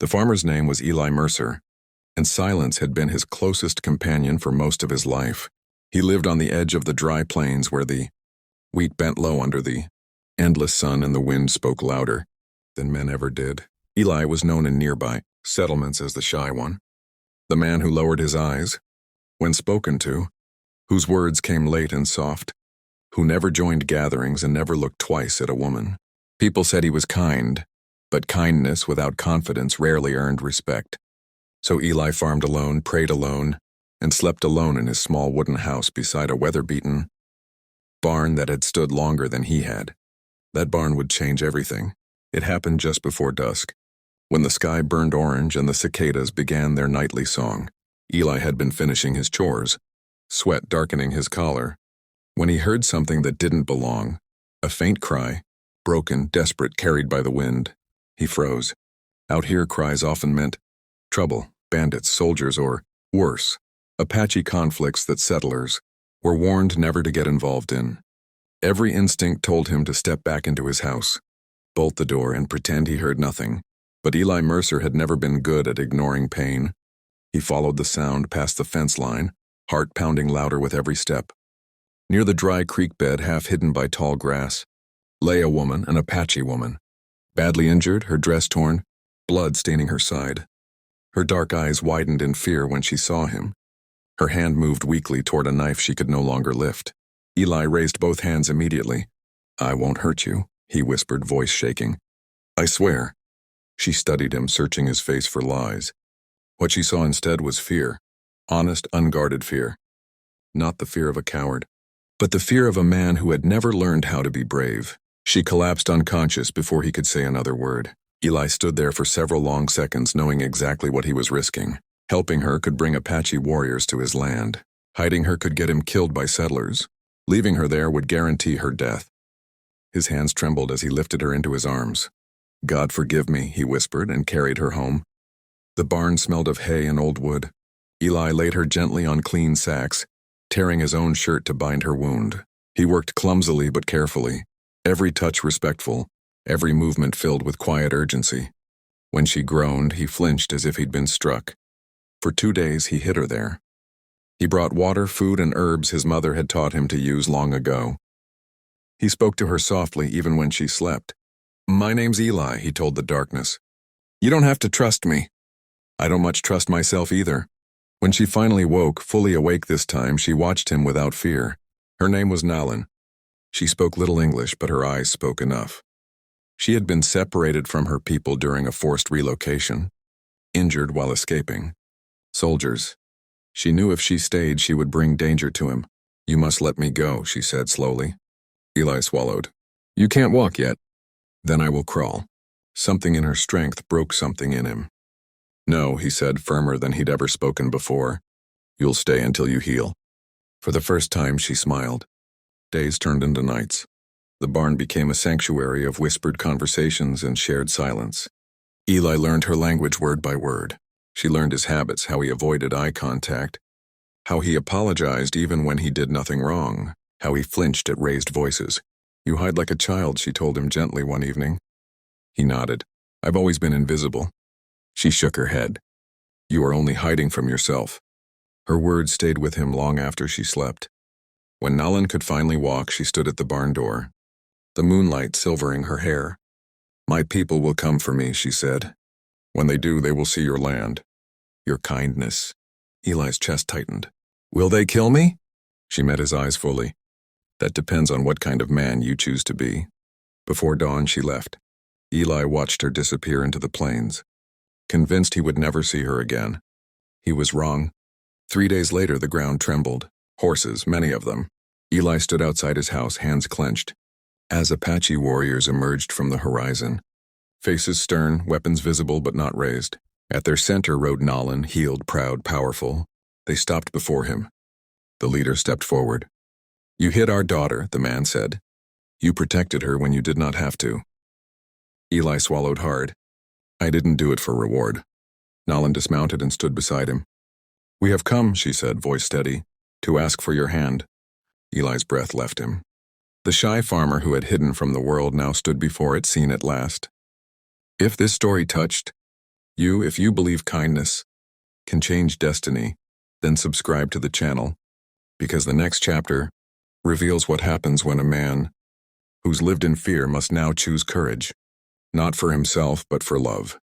The farmer's name was Eli Mercer, and silence had been his closest companion for most of his life. He lived on the edge of the dry plains where the wheat bent low under the endless sun and the wind spoke louder than men ever did. Eli was known in nearby settlements as the shy one, the man who lowered his eyes when spoken to, whose words came late and soft, who never joined gatherings and never looked twice at a woman. People said he was kind, but kindness without confidence rarely earned respect. So Eli farmed alone, prayed alone, and slept alone in his small wooden house beside a weather-beaten barn that had stood longer than he had. That barn would change everything. It happened just before dusk, when the sky burned orange and the cicadas began their nightly song. Eli had been finishing his chores, sweat darkening his collar, when he heard something that didn't belong, a faint cry, broken, desperate, carried by the wind. He froze. Out here, cries often meant trouble, bandits, soldiers, or, worse, Apache conflicts that settlers were warned never to get involved in. Every instinct told him to step back into his house, bolt the door, and pretend he heard nothing. But Eli Mercer had never been good at ignoring pain. He followed the sound past the fence line, heart pounding louder with every step. Near the dry creek bed, half hidden by tall grass, lay a woman, an Apache woman, badly injured, her dress torn, blood staining her side. Her dark eyes widened in fear when she saw him. Her hand moved weakly toward a knife she could no longer lift. Eli raised both hands immediately. "I won't hurt you," he whispered, voice shaking. "I swear." She studied him, searching his face for lies. What she saw instead was fear, honest, unguarded fear. Not the fear of a coward, but the fear of a man who had never learned how to be brave. She collapsed unconscious before he could say another word. Eli stood there for several long seconds, knowing exactly what he was risking. Helping her could bring Apache warriors to his land. Hiding her could get him killed by settlers. Leaving her there would guarantee her death. His hands trembled as he lifted her into his arms. "God forgive me," he whispered, and carried her home. The barn smelled of hay and old wood. Eli laid her gently on clean sacks, tearing his own shirt to bind her wound. He worked clumsily but carefully, every touch respectful, every movement filled with quiet urgency. When she groaned, he flinched as if he'd been struck. For 2 days, he hid her there. He brought water, food, and herbs his mother had taught him to use long ago. He spoke to her softly even when she slept. "My name's Eli," he told the darkness. "You don't have to trust me. I don't much trust myself either." When she finally woke, fully awake this time, she watched him without fear. Her name was Nalan. She spoke little English, but her eyes spoke enough. She had been separated from her people during a forced relocation, injured while escaping. Soldiers. She knew if she stayed, she would bring danger to him. "You must let me go," she said slowly. Eli swallowed. "You can't walk yet." "Then I will crawl." Something in her strength broke something in him. "No," he said, firmer than he'd ever spoken before. "You'll stay until you heal." For the first time, she smiled. Days turned into nights. The barn became a sanctuary of whispered conversations and shared silence. Eli learned her language word by word. She learned his habits, how he avoided eye contact, how he apologized even when he did nothing wrong, how he flinched at raised voices. "You hide like a child," she told him gently one evening. He nodded. "I've always been invisible." She shook her head. "You are only hiding from yourself." Her words stayed with him long after she slept. When Nalan could finally walk, she stood at the barn door, the moonlight silvering her hair. "My people will come for me," she said. "When they do, they will see your land, your kindness." Eli's chest tightened. "Will they kill me?" She met his eyes fully. "That depends on what kind of man you choose to be." Before dawn, she left. Eli watched her disappear into the plains, convinced he would never see her again. He was wrong. 3 days later, the ground trembled. Horses, many of them. Eli stood outside his house, hands clenched, as Apache warriors emerged from the horizon. Faces stern, weapons visible but not raised. At their center rode Nalan, healed, proud, powerful. They stopped before him. The leader stepped forward. "You hid our daughter," the man said. "You protected her when you did not have to." Eli swallowed hard. "I didn't do it for reward." Nalan dismounted and stood beside him. "We have come," she said, voice steady, "to ask for your hand." Eli's breath left him. The shy farmer who had hidden from the world now stood before it, seen at last. If this story touched If you believe kindness can change destiny, then subscribe to the channel, because the next chapter reveals what happens when a man who's lived in fear must now choose courage, not for himself but for love.